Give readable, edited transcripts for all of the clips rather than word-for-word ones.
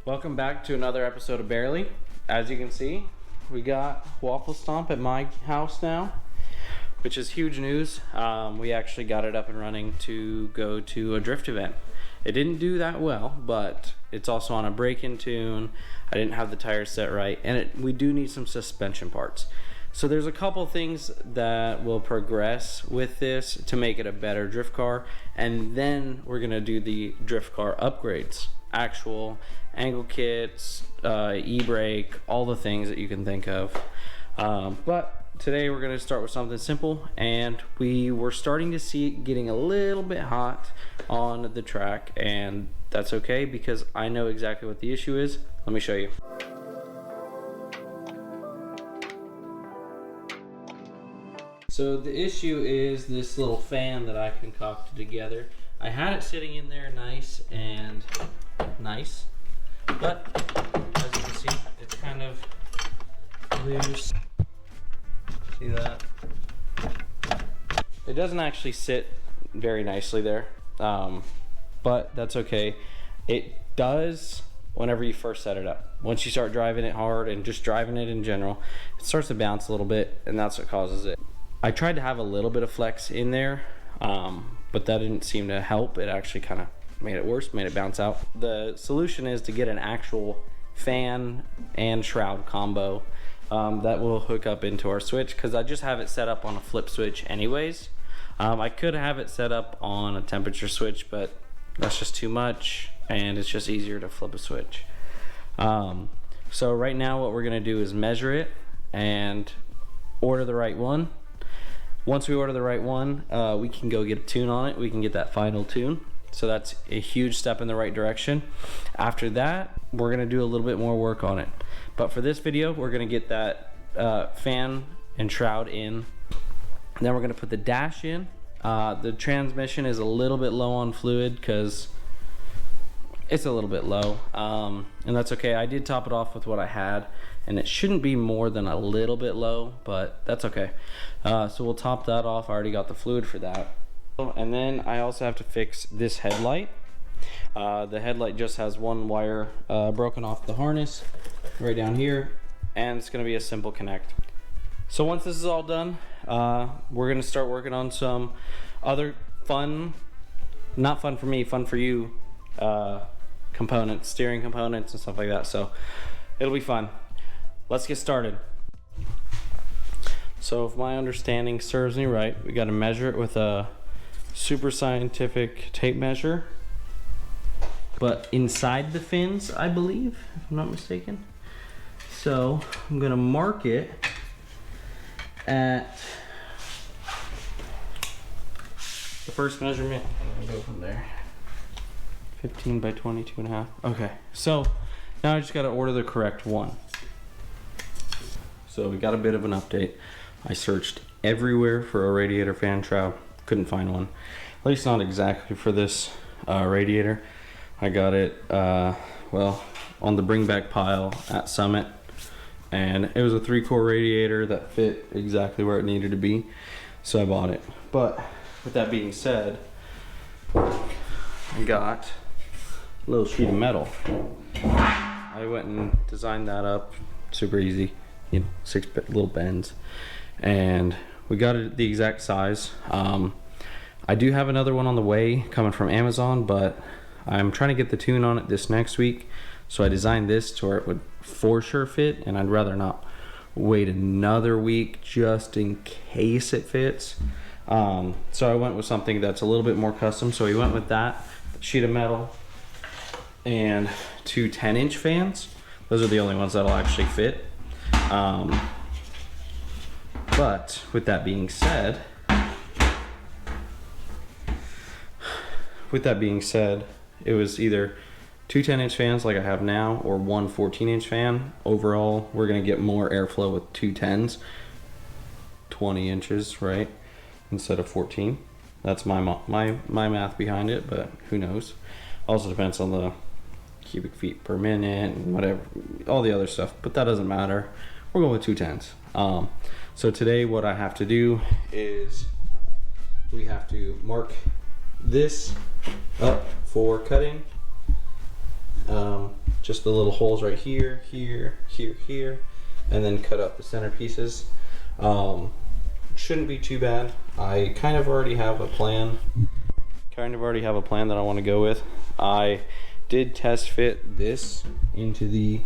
Welcome back to another episode of Barely. As you can see, we got Waffle Stomp at my house now, which is huge news. We actually got it up and running to go to a drift event. It didn't do that well, but it's also on a break-in tune. I didn't have the tires set right, and we do need some suspension parts. So there's a couple things that will progress with this to make it a better drift car, and then we're gonna do the drift car upgrades. Actual angle kits, e-brake, all the things that you can think of. But today we're gonna start with something simple, and we were starting to see it getting a little bit hot on the track, and that's okay because I know exactly what the issue is. Let me show you. So the issue is this little fan that I concocted together. I had it sitting in there nice, but as you can see, it's kind of loose. See that? It doesn't actually sit very nicely there, but that's okay. It does whenever you first set it up. Once you start driving it hard and just driving it in general, it starts to bounce a little bit, and that's what causes it. I tried to have a little bit of flex in there, but that didn't seem to help. It actually kind of made it worse, made it bounce out. The solution is to get an actual fan and shroud combo that will hook up into our switch, because I just have it set up on a flip switch anyways. I could have it set up on a temperature switch, but that's just too much, and it's just easier to flip a switch. So right now what we're gonna do is measure it and order the right one. Once we order the right one, we can go get a tune on it. We can get that final tune. So that's a huge step in the right direction. After that, we're gonna do a little bit more work on it. But for this video, we're gonna get that fan and shroud in. And then we're gonna put the dash in. The transmission is a little bit low on fluid because it's a little bit low. And that's okay. I did top it off with what I had, and it shouldn't be more than a little bit low, but that's okay. So we'll top that off. I already got the fluid for that. And then I also have to fix this headlight. The headlight just has one wire broken off the harness right down here, and it's gonna be a simple connect. So once this is all done, we're gonna start working on some other fun, not fun for me, fun for you, components, steering components and stuff like that. So it'll be fun. Let's get started. So if my understanding serves me right, we got to measure it with a super scientific tape measure, but inside the fins, I believe, if I'm not mistaken. So I'm gonna mark it at the first measurement, and go from there. 15 by 22.5. Okay, so now I just got to order the correct one. So we got a bit of an update. I searched everywhere for a radiator fan shroud, couldn't find one. At least not exactly for this radiator. I got it, well, on the bring back pile at Summit, and it was a 3-core radiator that fit exactly where it needed to be, so I bought it. But with that being said, I got a little sheet of metal. I went and designed that up, super easy, you know, 6 little bends, and we got it the exact size. I do have another one on the way coming from Amazon, but I'm trying to get the tune on it this next week, so I designed this to where it would for sure fit, and I'd rather not wait another week just in case it fits. So I went with something that's a little bit more custom, so we went with that sheet of metal and 2 10-inch fans. Those are the only ones that'll actually fit. But with that being said, it was either 2 10-inch fans like I have now, or 1 14-inch fan. Overall, we're gonna get more airflow with 2 10s, 20 inches, right, instead of 14. That's my math behind it, but who knows? Also depends on the cubic feet per minute and whatever, all the other stuff, but that doesn't matter. We're going with 2 10s. So today what I have to do is we have to mark this up for cutting. just the little holes right here, here, here, here, and then cut out the center pieces. Shouldn't be too bad. I kind of already have a plan. That I want to go with. I did test fit this into the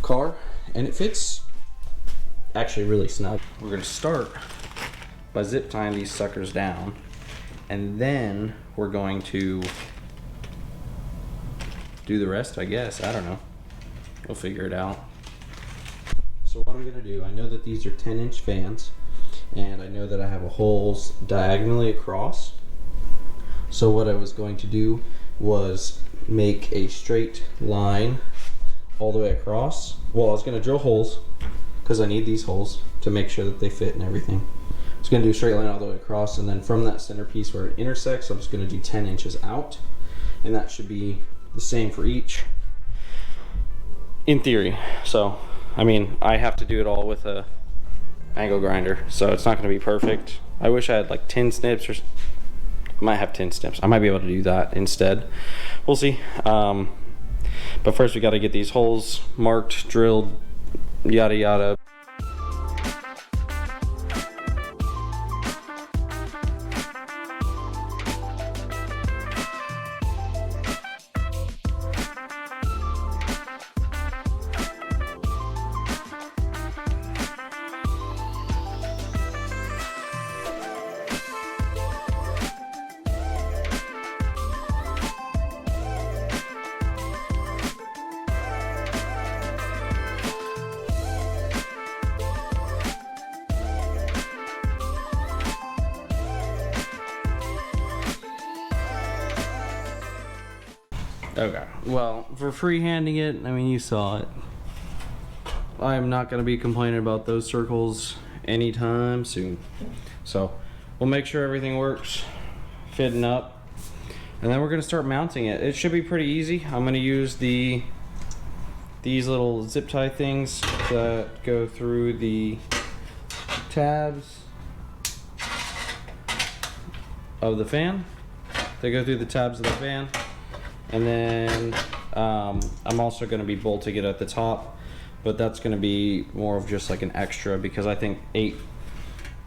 car, and it fits actually really snug. We're gonna start by zip tying these suckers down, and then we're going to do the rest, I guess. I don't know. We'll figure it out. So what I'm gonna do, I know that these are 10-inch fans, and I know that I have holes diagonally across. So what I was going to do was make a straight line all the way across. Well, I was gonna drill holes because I need these holes to make sure that they fit and everything. I was gonna do a straight line all the way across, and then from that centerpiece where it intersects, I'm just gonna do 10 inches out, and that should be the same for each, in theory. So, I mean, I have to do it all with a angle grinder, so it's not gonna be perfect. I wish I had like 10 snips, or I might have 10 snips. I might be able to do that instead. We'll see. But first we gotta get these holes marked, drilled, yada yada. Okay, well, for freehanding it, I mean, you saw it. I am not going to be complaining about those circles anytime soon. So, we'll make sure everything works, fitting up, and then we're going to start mounting it. It should be pretty easy. I'm going to use these little zip tie things that go through the tabs of the fan. They go through the tabs of the fan. And then I'm also going to be bolting it at the top, but that's going to be more of just like an extra, because I think eight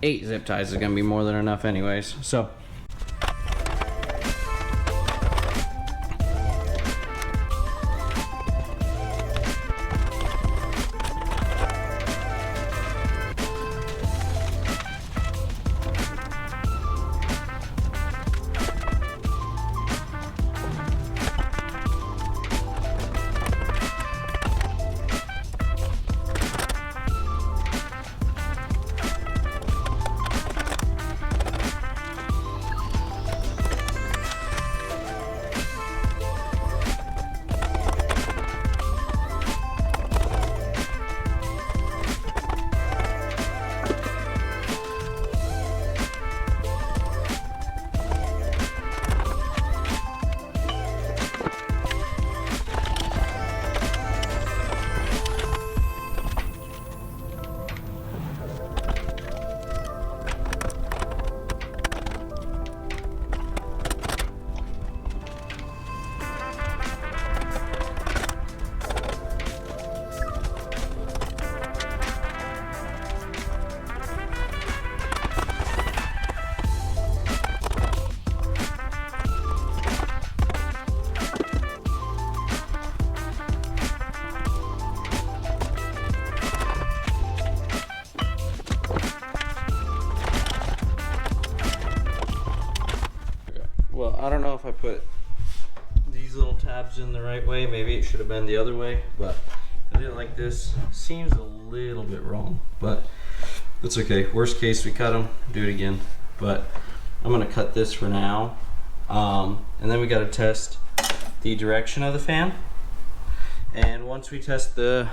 zip ties is going to be more than enough anyways. So well, I don't know if I put these little tabs in the right way. Maybe it should have been the other way, but I did it like this. Seems a little bit wrong, but it's okay. Worst case, we cut them, do it again. But I'm gonna cut this for now. And then we gotta test the direction of the fan. And once we test the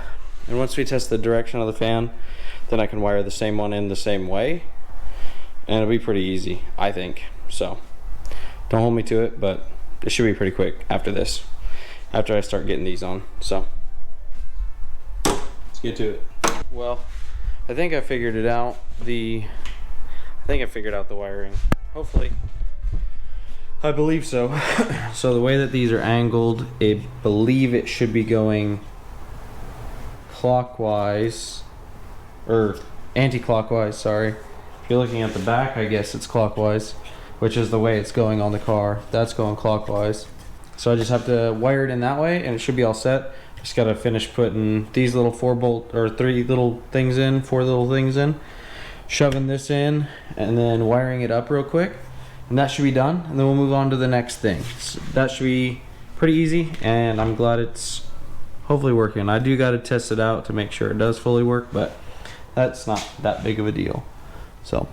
direction of the fan, then I can wire the same one in the same way. And it'll be pretty easy, I think. So don't hold me to it, but it should be pretty quick after this, after I start getting these on. So let's get to it. Well, I think I figured it out. I think I figured out the wiring. Hopefully I believe so. So the way that these are angled, I believe it should be going clockwise, or anti-clockwise, sorry. If you're looking at the back, I guess it's clockwise, which is the way it's going on the car. That's going clockwise. So I just have to wire it in that way and it should be all set. Just gotta finish putting these little 3 little things in, 4 little things in, shoving this in, and then wiring it up real quick. And that should be done, and then we'll move on to the next thing. So that should be pretty easy, and I'm glad it's hopefully working. I do gotta test it out to make sure it does fully work, but that's not that big of a deal. So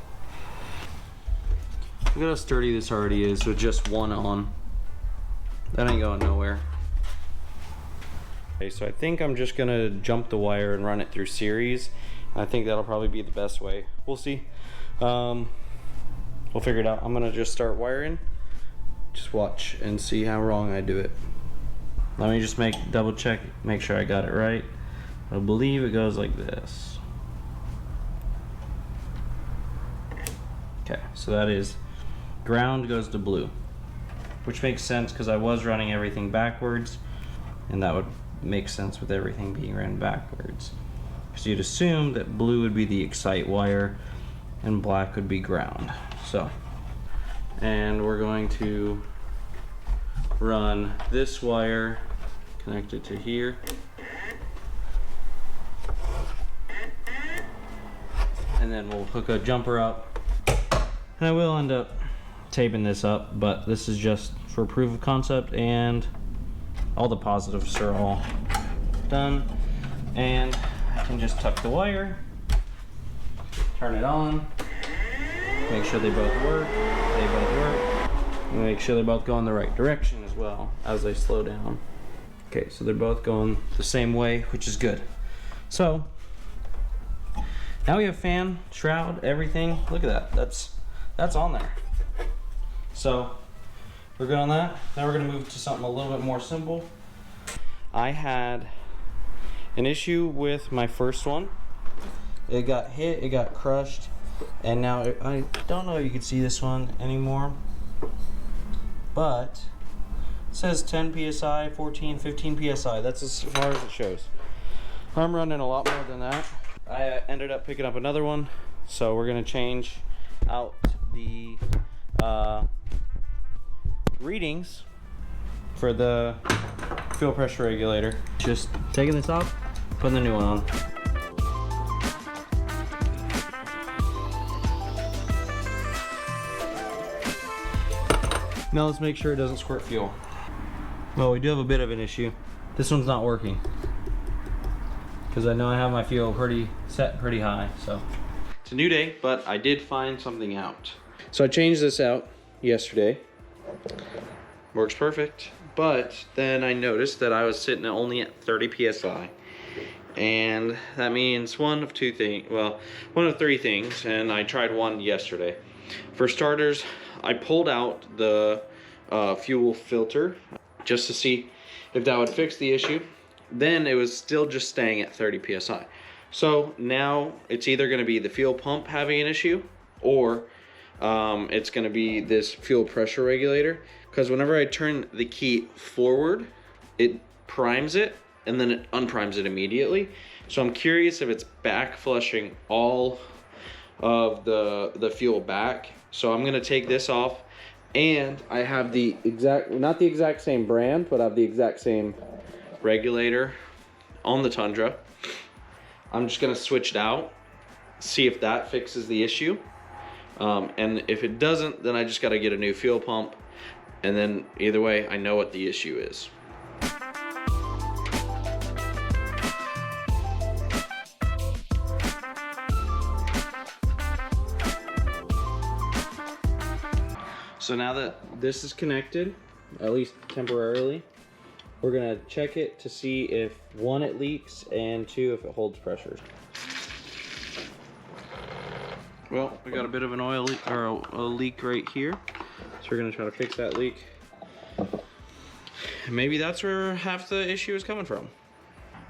look at how sturdy this already is with just one on. That ain't going nowhere. Okay, so I think I'm just gonna jump the wire and run it through series. I think that'll probably be the best way. We'll see. We'll figure it out. I'm gonna just start wiring. Just watch and see how wrong I do it. Let me just double check, make sure I got it right. I believe it goes like this. Okay, so that is ground goes to blue, which makes sense because I was running everything backwards, and that would make sense with everything being ran backwards. So you'd assume that blue would be the excite wire and black would be ground. So, and we're going to run this wire connected to here. And then we'll hook a jumper up. And I will end up taping this up, but this is just for proof of concept, and all the positives are all done. And I can just tuck the wire, turn it on, make sure they both work, and make sure they're both going the right direction as well as they slow down. Okay, so they're both going the same way, which is good. So now we have fan, shroud, everything. Look at that, that's on there. So we're good on that. Now we're gonna move to something a little bit more simple. I had an issue with my first one. It got hit, it got crushed, and now I don't know if you can see this one anymore, but it says 10 psi, 14, 15 psi. That's as far as it shows. I'm running a lot more than that. I ended up picking up another one, so we're gonna change out the readings for the fuel pressure regulator. Just taking this off, putting the new one on. Now let's make sure it doesn't squirt fuel. Well, we do have a bit of an issue. This one's not working, because I know I have my fuel set pretty high. So it's a new day, but I did find something out. So I changed this out yesterday. Works perfect. But then I noticed that I was sitting only at 30 psi. And that means one of 3 things, and I tried one yesterday. For starters, I pulled out the fuel filter just to see if that would fix the issue. Then it was still just staying at 30 psi. So now it's either going to be the fuel pump having an issue, or it's going to be this fuel pressure regulator. Because whenever I turn the key forward, it primes it, and then it unprimes it immediately. So I'm curious if it's back flushing all of the fuel back. So I'm gonna take this off, and I have the not the exact same brand, but I have the exact same regulator on the Tundra. I'm just gonna switch it out, see if that fixes the issue. And if it doesn't, then I just gotta get a new fuel pump. And then either way, I know what the issue is. So now that this is connected, at least temporarily, we're gonna check it to see if 1, it leaks, and 2, if it holds pressure. Well, we got a bit of an oil leak, or a leak right here. So we're gonna try to fix that leak. Maybe that's where half the issue is coming from.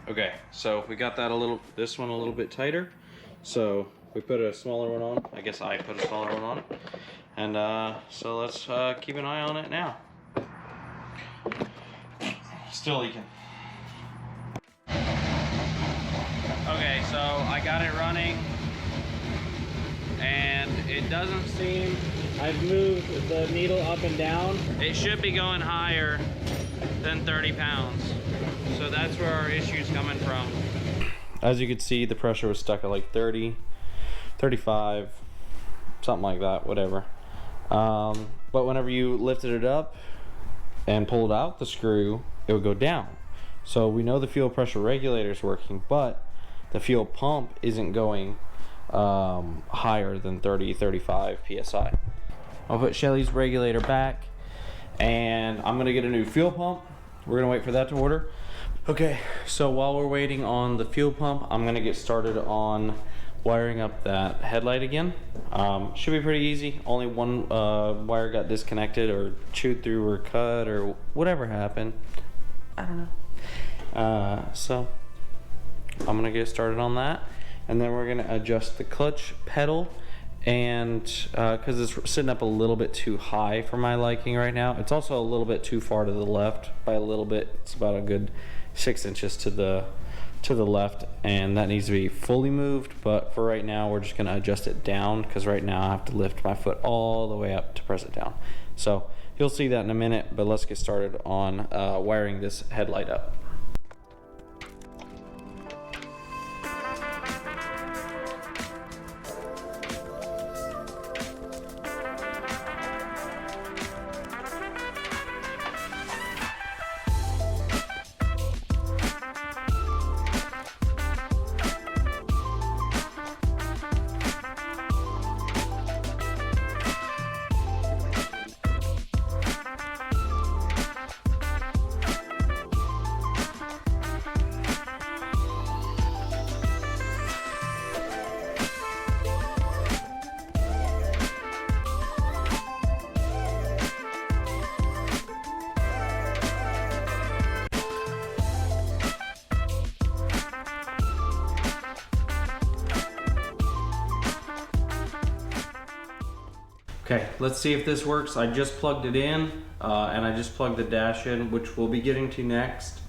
Okay, so we got that this one a little bit tighter. So we put a smaller one on. I guess I put a smaller one on. And so let's keep an eye on it now. Still leaking. Okay, so I got it running, and it doesn't seem, I've moved the needle up and down. It should be going higher than 30 pounds. So that's where our issue's coming from. As you can see, the pressure was stuck at like 30, 35, something like that, whatever. But whenever you lifted it up and pulled out the screw, it would go down. So we know the fuel pressure regulator is working, but the fuel pump isn't going higher than 30, 35 PSI. I'll put Shelly's regulator back, and I'm gonna get a new fuel pump. We're gonna wait for that to order. Okay, so while we're waiting on the fuel pump, I'm gonna get started on wiring up that headlight again. Should be pretty easy. Only one wire got disconnected or chewed through or cut or whatever happened. I don't know. So I'm gonna get started on that, and then we're gonna adjust the clutch pedal, and because it's sitting up a little bit too high for my liking right now. It's also a little bit too far to the left. By a little bit, it's about a good 6 inches to the left, and that needs to be fully moved. But for right now, we're just gonna adjust it down, because right now I have to lift my foot all the way up to press it down. So you'll see that in a minute, but let's get started on wiring this headlight up. Okay, let's see if this works. I just plugged it in, and I just plugged the dash in, which we'll be getting to next,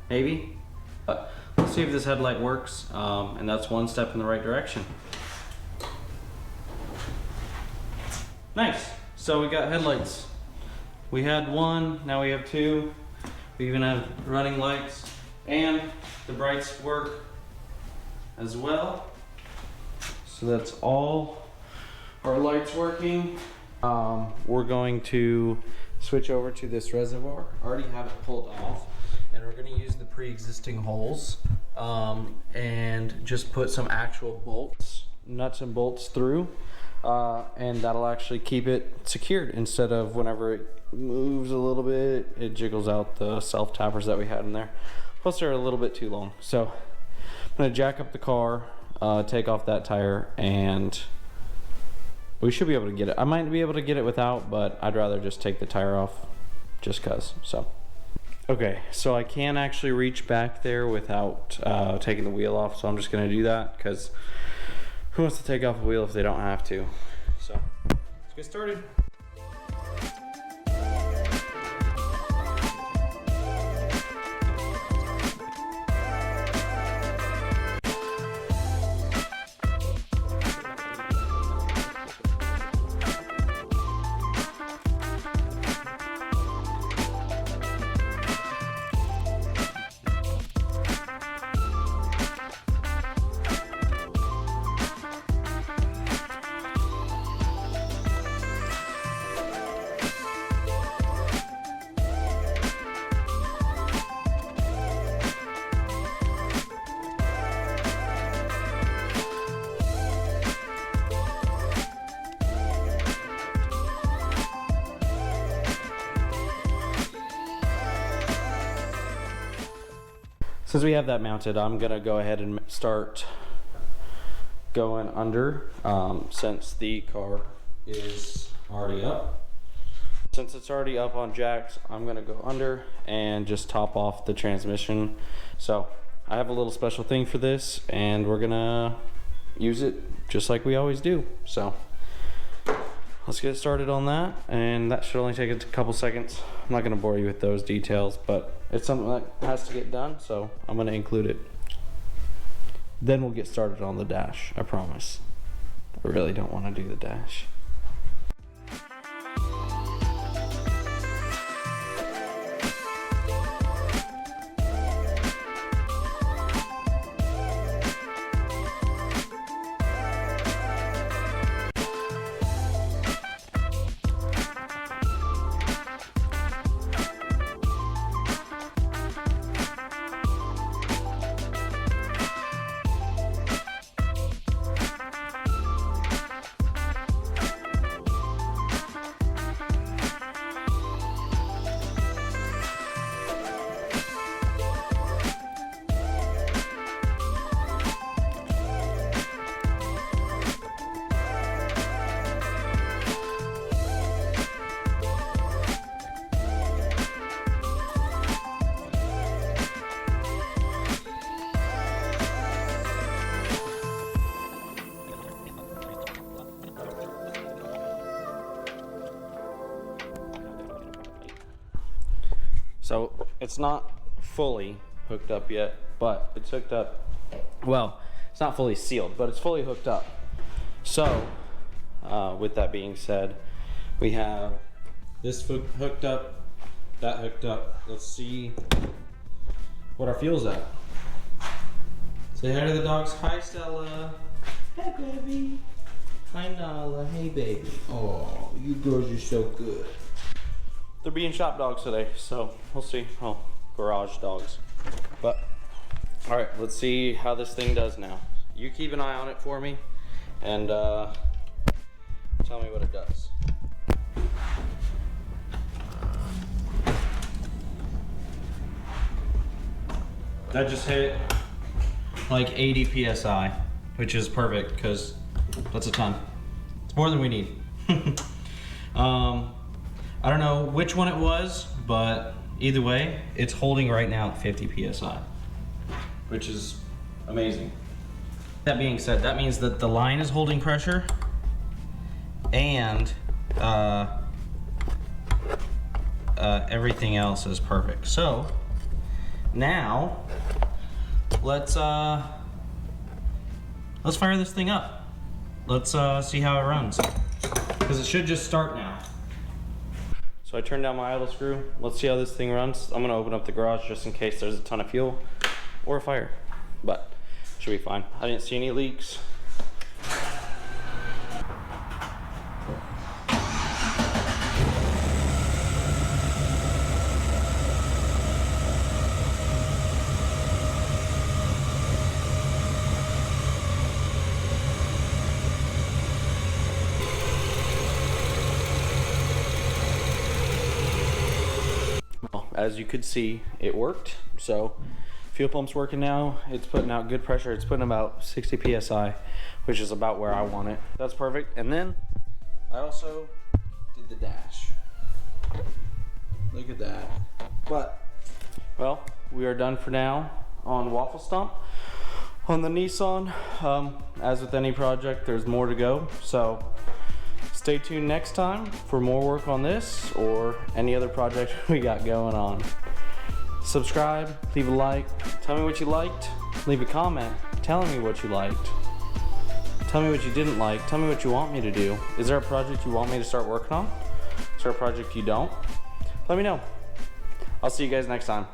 maybe. Let's see if this headlight works, and that's one step in the right direction. Nice, so we got headlights. We had one, now we have two. We even have running lights, and the brights work as well. So that's all our lights working. We're going to switch over to this reservoir. I already have it pulled off, and we're going to use the pre-existing holes and just put some actual bolts, nuts and bolts through, and that'll actually keep it secured instead of whenever it moves a little bit, it jiggles out the self tappers that we had in there. Plus they're a little bit too long. So I'm going to jack up the car, take off that tire, and we should be able to get it. I might be able to get it without, but I'd rather just take the tire off just cause. So, okay, so I can actually reach back there without taking the wheel off. So I'm just gonna do that, because who wants to take off a wheel if they don't have to? So let's get started. Since we have that mounted, I'm gonna go ahead and start going under, since the car is already up. Since it's already up on jacks, I'm gonna go under and just top off the transmission. So I have a little special thing for this, and we're gonna use it just like we always do. So let's get started on that, and that should only take a couple seconds. I'm not going to bore you with those details, but it's something that has to get done, so I'm going to include it. Then we'll get started on the dash, I promise. I really don't want to do the dash. So it's not fully hooked up yet, but it's hooked up. Well, it's not fully sealed, but it's fully hooked up. So with that being said, we have this hooked up, that hooked up. Let's see what our fuel's at. Say hi to the dogs. Hi, Stella. Hey, baby. Hi, Nala. Hey, baby. Oh, you girls are so good. They're being shop dogs today, so we'll see. Oh, garage dogs. But, all right, let's see how this thing does now. You keep an eye on it for me, and tell me what it does. That just hit like 80 PSI, which is perfect because that's a ton. It's more than we need. I don't know which one it was, but either way, it's holding right now at 50 PSI, which is amazing. That being said, that means that the line is holding pressure and everything else is perfect. So now let's fire this thing up. Let's see how it runs, because it should just start now. So I turned down my idle screw. Let's see how this thing runs. I'm gonna open up the garage just in case there's a ton of fuel or a fire, but should be fine. I didn't see any leaks. As you could see, it worked. So fuel pump's working now. It's putting out good pressure. It's putting about 60 PSI, which is about where I want it. That's perfect. And then I also did the dash. Look at that. But, well, we are done for now on Waffle Stomp. On the Nissan, as with any project, there's more to go. So stay tuned next time for more work on this or any other project we got going on. Subscribe, leave a like, tell me what you liked, leave a comment telling me what you liked. Tell me what you didn't like, tell me what you want me to do. Is there a project you want me to start working on? Is there a project you don't? Let me know. I'll see you guys next time.